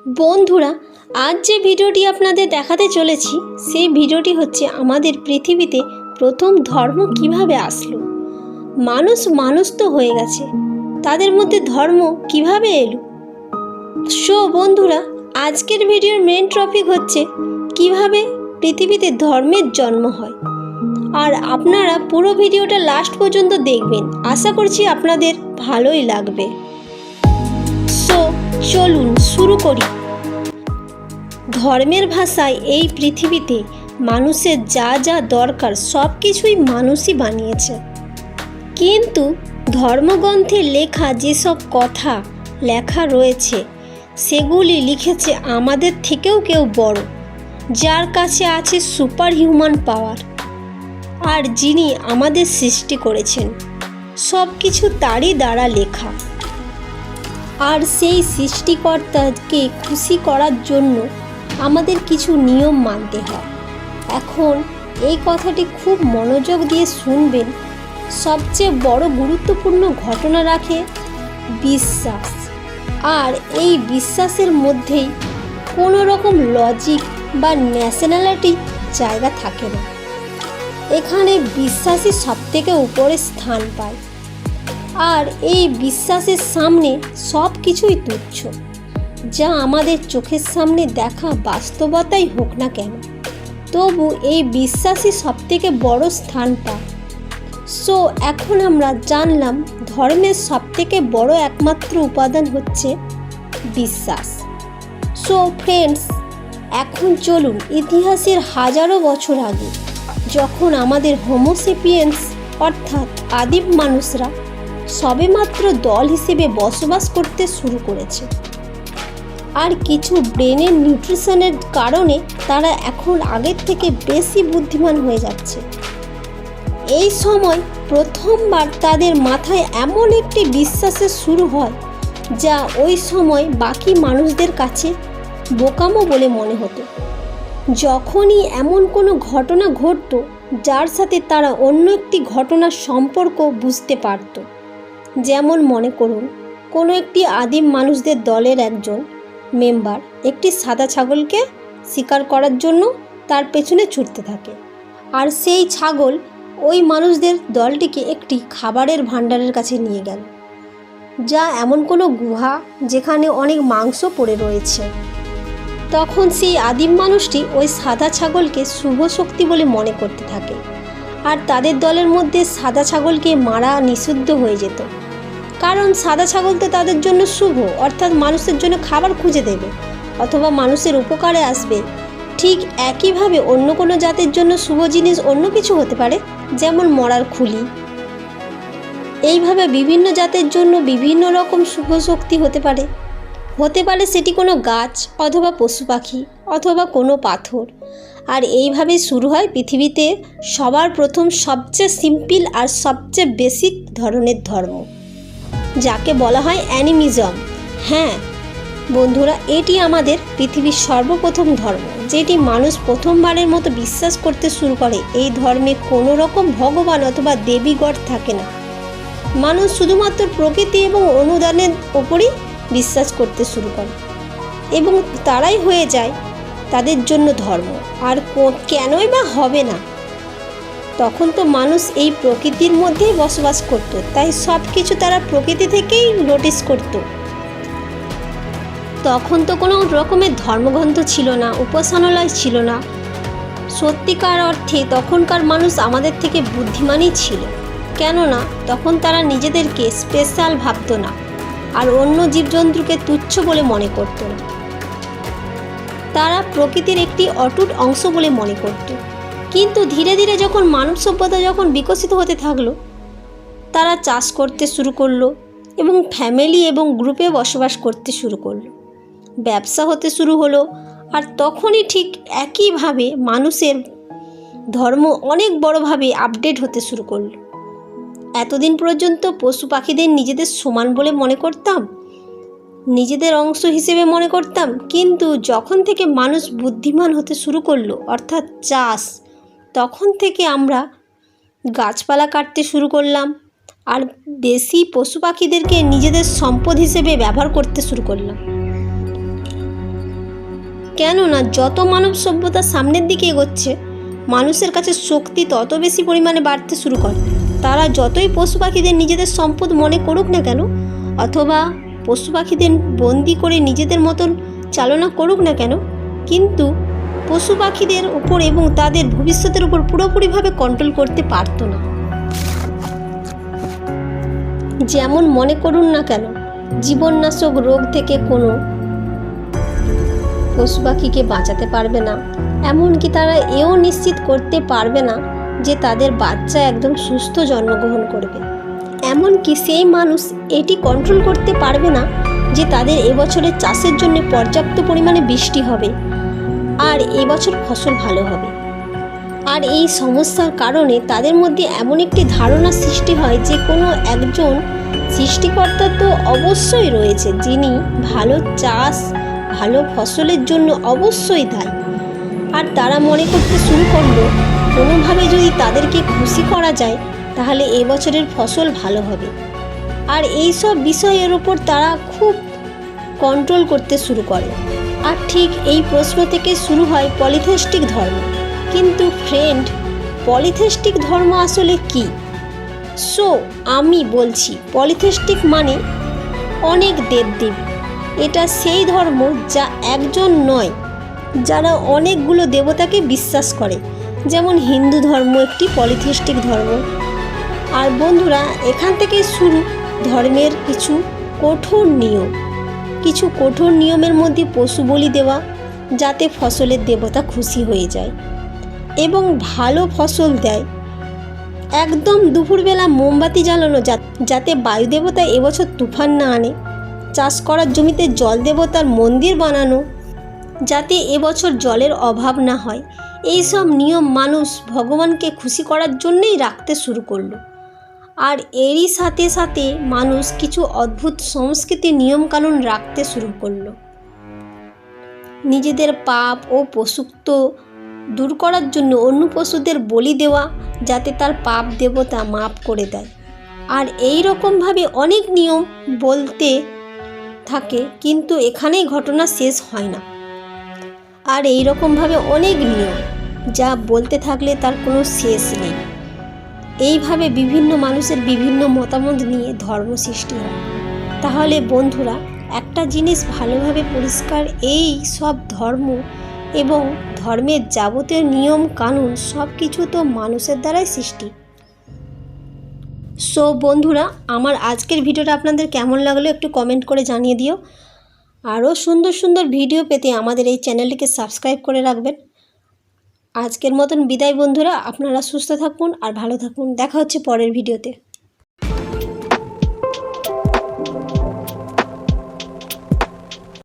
বন্ধুরা, আজ যে ভিডিওটি আপনাদের দেখাতে চলেছি সেই ভিডিওটি হচ্ছে আমাদের পৃথিবীতে প্রথম ধর্ম কিভাবে আসলো। মানুষ তো হয়ে গেছে, তাদের মধ্যে ধর্ম কিভাবে এলো। বন্ধুরা, আজকের ভিডিওর মেন টপিক হচ্ছে কিভাবে পৃথিবীতে ধর্মের জন্ম হয়। আর আপনারা পুরো ভিডিওটা লাস্ট পর্যন্ত দেখবেন, আশা করছি আপনাদের ভালোই লাগবে। চলুন শুরু করি। ধর্মের ভাষায় এই পৃথিবীতে মানুষের যা যা দরকার সব কিছুই মানুষই বানিয়েছে, কিন্তু ধর্মগ্রন্থে লেখা যেসব কথা লেখা রয়েছে সেগুলি লিখেছে আমাদের থেকেও কেউ বড়, যার কাছে আছে সুপার হিউম্যান পাওয়ার, আর যিনি আমাদের সৃষ্টি করেছেন। সব কিছু তারই দ্বারা লেখা, আর সেই সৃষ্টিকর্তাকে খুশি করার জন্য আমাদের কিছু নিয়ম মানতে হয়। এখন এই কথাটি খুব মনোযোগ দিয়ে শুনবেন। সবচেয়ে বড় গুরুত্বপূর্ণ ঘটনা রাখে বিশ্বাস, আর এই বিশ্বাসের মধ্যেই কোনো রকম লজিক বা ন্যাশনালিটি জায়গা থাকে না। এখানে বিশ্বাসই সবথেকে উপরে স্থান পায়, আর এই বিশ্বাসের সামনে সব কিছুই তুচ্ছ, যা আমাদের চোখের সামনে দেখা বাস্তবতাই হোক না কেন, তবু এই বিশ্বাসই সবথেকে বড় স্থান পায়। এখন আমরা জানলাম ধর্মের সবথেকে বড় একমাত্র উপাদান হচ্ছে বিশ্বাস। ফ্রেন্ডস, এখন চলুন ইতিহাসের হাজারো বছর আগে, যখন আমাদের হোমোসেপিয়েন্স অর্থাৎ আদিম মানুষরা সবেমাত্র দল হিসেবে বসবাস করতে শুরু করেছে, আর কিছু ব্রেনের নিউট্রিশনের কারণে তারা এখন আগের থেকে বেশি বুদ্ধিমান হয়ে যাচ্ছে। এই সময় প্রথমবার তাদের মাথায় এমন একটি বিশ্বাসের শুরু হয় যা ওই সময় বাকি মানুষদের কাছে বোকামো বলে মনে হতো। যখনই এমন কোনো ঘটনা ঘটত যার সাথে তারা অন্য একটি ঘটনার সম্পর্ক বুঝতে পারত, যেমন মনে করুন কোনো একটি আদিম মানুষদের দলের একজন মেম্বার একটি সাদা ছাগলকে শিকার করার জন্য তার পেছনে ছুটতে থাকে, আর সেই ছাগল ওই মানুষদের দলটিকে একটি খাবারের ভাণ্ডারের কাছে নিয়ে গেল, যা এমন কোনো গুহা যেখানে অনেক মাংস পড়ে রয়েছে। তখন সেই আদিম মানুষটি ওই সাদা ছাগলকে শুভ শক্তি বলে মনে করতে থাকে, আর তাদের দলের মধ্যে সাদা ছাগলকে মারা নিষিদ্ধ হয়ে যেত, কারণ সাদা ছাগল তো তাদের জন্য শুভ, অর্থাৎ মানুষের জন্য খাবার খুঁজে দেবে অথবা মানুষের উপকারে আসবে। ঠিক একইভাবে অন্য কোনো জাতের জন্য শুভ জিনিস অন্য কিছু হতে পারে, যেমন মরার খুলি। এইভাবে বিভিন্ন জাতের জন্য বিভিন্ন রকম শুভ শক্তি হতে পারে সেটি কোনো গাছ অথবা পশু পাখি অথবা কোনো পাথর। আর এইভাবেই শুরু হয় পৃথিবীতে সবার প্রথম সবচেয়ে সিম্পল আর সবচেয়ে বেসিক ধরনের ধর্ম, যাকে বলা হয় অ্যানিমিজম। হ্যাঁ বন্ধুরা, এটি আমাদের পৃথিবীর সর্বপ্রথম ধর্ম, যেটি মানুষ প্রথমবারের মতো বিশ্বাস করতে শুরু করে। এই ধর্মে কোনো রকম ভগবান অথবা দেবীগণ থাকে না, মানুষ শুধুমাত্র প্রকৃতি এবং অনুদানের ওপরই বিশ্বাস করতে শুরু করে, এবং তারাই হয়ে যায় তাদের জন্য ধর্ম। আর কেনই বা হবে না, তখন তো মানুষ এই প্রকৃতির মধ্যেই বসবাস করত, তাই সব কিছু তারা প্রকৃতি থেকেই নোটিস করত। তখন তো কোনো রকমের ধর্মগ্রন্থ ছিল না, উপাসনালয় ছিল না। সত্যিকার অর্থে তখনকার মানুষ আমাদের থেকে বুদ্ধিমানই ছিল, কেননা তখন তারা নিজেদেরকে স্পেশাল ভাবত না, আর অন্য জীবজন্তুকে তুচ্ছ বলে মনে করত না। তারা প্রকৃতির একটি অটুট অংশ বলে মনে করত। কিন্তু ধীরে ধীরে যখন মানব সভ্যতা যখন বিকশিত হতে থাকলো, তারা চাষ করতে শুরু করলো এবং ফ্যামিলি এবং গ্রুপে বসবাস করতে শুরু করলো, ব্যবসা হতে শুরু হলো। আর তখনই ঠিক একইভাবে মানুষের ধর্ম অনেক বড়োভাবে আপডেট হতে শুরু করলো। এতদিন পর্যন্ত পশু পাখিদের নিজেদের সমান বলে মনে করতাম, নিজেদের অংশ হিসেবে মনে করতাম, কিন্তু যখন থেকে মানুষ বুদ্ধিমান হতে শুরু করলো অর্থাৎ চাষ, তখন থেকে আমরা গাছপালা কাটতে শুরু করলাম, আর বেশি পশু পাখিদেরকে নিজেদের সম্পদ হিসেবে ব্যবহার করতে শুরু করলাম। কেননা যত মানব সভ্যতা সামনের দিকে এগোচ্ছে, মানুষের কাছে শক্তি তত বেশি পরিমাণে বাড়তে শুরু করে। তারা যতই পশু পাখিদের নিজেদের সম্পদ মনে করুক না কেন, অথবা পশু পাখিদের বন্দি করে নিজেদের মতন চালনা করুক না কেন, কিন্তু পশু পাখিদের উপর এবং তাদের ভবিষ্যতের উপর পুরোপুরিভাবে কন্ট্রোল করতে পারতো না। যেমন মনে করুন না কেন, জীবননাশক রোগ থেকে কোনো পশু পাখিকে বাঁচাতে পারবে না, এমনকি তারা এও নিশ্চিত করতে পারবে না যে তাদের বাচ্চা একদম সুস্থ জন্মগ্রহণ করবে। এমনকি সেই মানুষ এটি কন্ট্রোল করতে পারবে না যে তাদের এবছরের চাষের জন্য পর্যাপ্ত পরিমাণে বৃষ্টি হবে আর এবছর ফসল ভালো হবে। আর এই সমস্যার কারণে তাদের মধ্যে এমন একটি ধারণা সৃষ্টি হয় যে কোনো একজন সৃষ্টিকর্তা তো অবশ্যই রয়েছে, যিনি ভালো চাষ ভালো ফসলের জন্য অবশ্যই দায়ী। আর তারা মনে করতে শুরু করলো কোনোভাবে যদি তাদেরকে খুশি করা যায় তাহলে এবছরের ফসল ভালো হবে। আর এই সব বিষয়ের ওপর তারা খুব কন্ট্রোল করতে শুরু করে। আর ঠিক এই প্রশ্ন থেকে শুরু হয় পলিথেইস্টিক ধর্ম। কিন্তু ফ্রেন্ড, পলিথেইস্টিক ধর্ম আসলে কি? আমি বলছি, পলিথেইস্টিক মানে অনেক দেবদেবী। এটা সেই ধর্ম যা একজন নয়, যারা অনেকগুলো দেবতাকে বিশ্বাস করে। যেমন হিন্দু ধর্ম একটি পলিথেইস্টিক ধর্ম। আর বন্ধুরা, এখান থেকে শুরু ধর্মের কিছু কঠোর নিয়মের মধ্যে পশু বলি দেওয়া, যাতে ফসলের দেবতা খুশি হয়ে যায় এবং ভালো ফসল দেয়। একদম দুপুরবেলা মোমবাতি জ্বালানো, যাতে বায়ু দেবতা এবছর তুফান না আনে। চাষ করার জমিতে জল দেবতার মন্দির বানানো, যাতে এবছর জলের অভাব না হয়। এই সব নিয়ম মানুষ ভগবানকে খুশি করার জন্যই রাখতে শুরু করলো। আর এরই সাথে সাথে মানুষ কিছু অদ্ভুত সংস্কৃতি নিয়মকানুন রাখতে শুরু করলো। নিজেদের পাপ ও পশুত্ব দূর করার জন্য অন্য পশুদের বলি দেওয়া, যাতে তার পাপ দেবতা মাফ করে দেয়। আর এই রকমভাবে অনেক নিয়ম বলতে থাকে, কিন্তু এখানেই ঘটনা শেষ হয় না। আর এই রকমভাবে অনেক নিয়ম যা বলতে থাকলে তার কোনো শেষ নেই। এইভাবে বিভিন্ন মানুষের বিভিন্ন মতামত নিয়ে ধর্ম সৃষ্টি হয়। তাহলে বন্ধুরা, একটা জিনিস ভালোভাবে পরিষ্কার, এই সব ধর্ম এবং ধর্মের যাবতীয় নিয়ম কানুন সব কিছু তো মানুষের দ্বারাই সৃষ্টি। বন্ধুরা, আমার আজকের ভিডিওটা আপনাদের কেমন লাগলো একটু কমেন্ট করে জানিয়ে দিও। আরও সুন্দর সুন্দর ভিডিও পেতে আমাদের এই চ্যানেলটিকে সাবস্ক্রাইব করে রাখবেন। আজকের মতন বিদায় বন্ধুরা, আপনারা সুস্থ থাকুন আর ভালো থাকুন। দেখা হচ্ছে পরের ভিডিওতে।